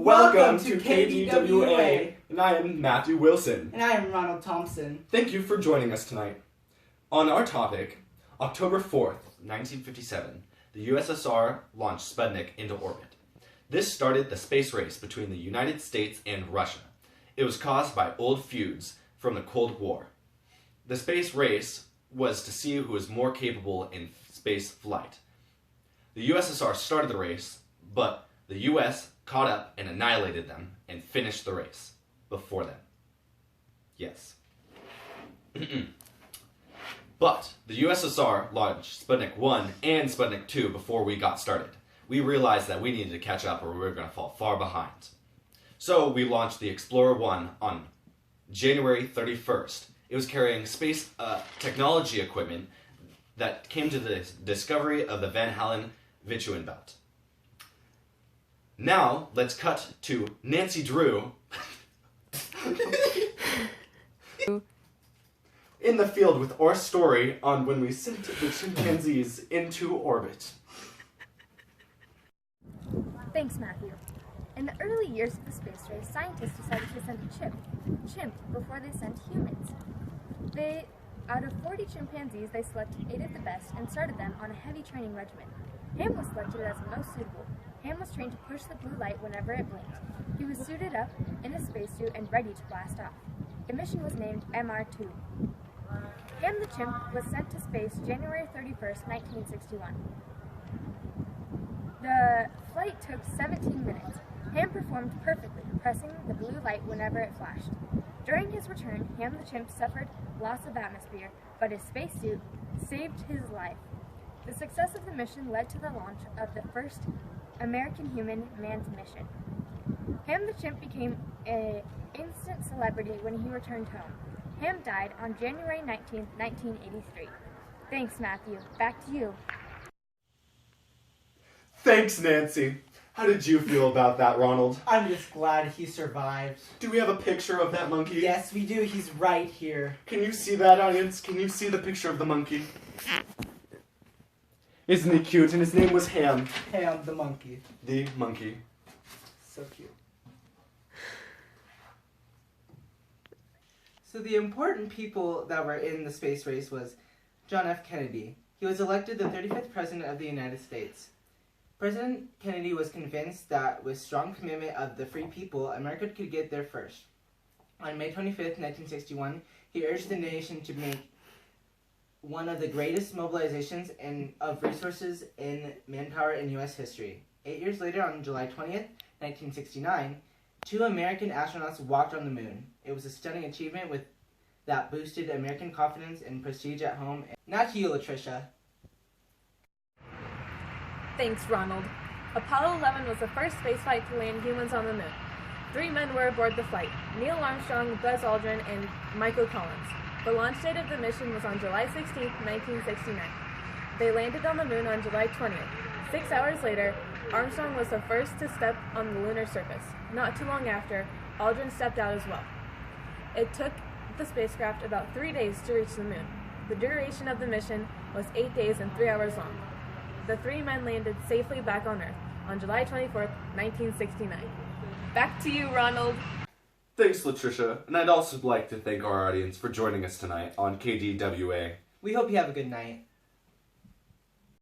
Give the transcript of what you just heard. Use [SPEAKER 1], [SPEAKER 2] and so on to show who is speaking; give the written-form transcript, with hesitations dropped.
[SPEAKER 1] Welcome to Kdwa.
[SPEAKER 2] And I am Matthew Wilson.
[SPEAKER 1] And I am Ronald Thompson.
[SPEAKER 2] Thank you for joining us tonight. On our topic, October 4th, 1957, the USSR launched Sputnik into orbit. This started the space race between the United States and Russia. It was caused by old feuds from the Cold War. The space race was to see who was more capable in space flight. The USSR started the race, but the US caught up and annihilated them and finished the race before them. Yes. But the USSR launched Sputnik 1 and Sputnik 2 before we got started. We realized that we needed to catch up or we were going to fall far behind. So we launched the Explorer 1 on January 31st. It was carrying space technology equipment that came to the discovery of the Van Allen-Vichuin belt. Now, let's cut to Nancy Drew in the field with our story on when we sent the chimpanzees into orbit.
[SPEAKER 3] Thanks, Matthew. In the early years of the space race, scientists decided to send a chimp before they sent humans. Out of 40 chimpanzees, they selected 8 of the best and started them on a heavy training regimen. Ham was selected as the most suitable. Ham was trained to push the blue light whenever it blinked. He was suited up in a spacesuit and ready to blast off. The mission was named MR2. Ham the chimp was sent to space January 31st, 1961. The flight took 17 minutes. Ham performed perfectly, pressing the blue light whenever it flashed. During his return, Ham the chimp suffered loss of atmosphere, but his spacesuit saved his life. The success of the mission led to the launch of the first American human manned mission. Ham the chimp became an instant celebrity when he returned home. Ham died on January 19, 1983. Thanks, Matthew. Back to you.
[SPEAKER 2] Thanks, Nancy. How did you feel about that, Ronald?
[SPEAKER 1] I'm just glad he survived.
[SPEAKER 2] Do we have a picture of that monkey?
[SPEAKER 1] Yes, we do. He's right here.
[SPEAKER 2] Can you see that, audience? Can you see the picture of the monkey? Isn't he cute? And his name was Ham.
[SPEAKER 1] Ham the monkey.
[SPEAKER 2] The monkey.
[SPEAKER 1] So cute. So the important people that were in the space race was John F. Kennedy. He was elected the 35th President of the United States. President Kennedy was convinced that with strong commitment of the free people, America could get there first. On May 25th, 1961, he urged the nation to make one of the greatest mobilizations of resources in manpower in U.S. history. 8 years later, on July 20th, 1969, 2 American astronauts walked on the moon. It was a stunning achievement that boosted American confidence and prestige at home. Now to you, Latricia.
[SPEAKER 4] Thanks, Ronald. Apollo 11 was the first spaceflight to land humans on the moon. 3 men were aboard the flight: Neil Armstrong, Buzz Aldrin, and Michael Collins. The launch date of the mission was on July 16, 1969. They landed on the moon on July 20th. 6 hours later, Armstrong was the first to step on the lunar surface. Not too long after, Aldrin stepped out as well. It took the spacecraft about 3 days to reach the moon. The duration of the mission was 8 days and 3 hours long. The 3 men landed safely back on Earth on July 24th, 1969. Back to you, Ronald.
[SPEAKER 2] Thanks, Latricia. And I'd also like to thank our audience for joining us tonight on KDWA.
[SPEAKER 1] We hope you have a good night.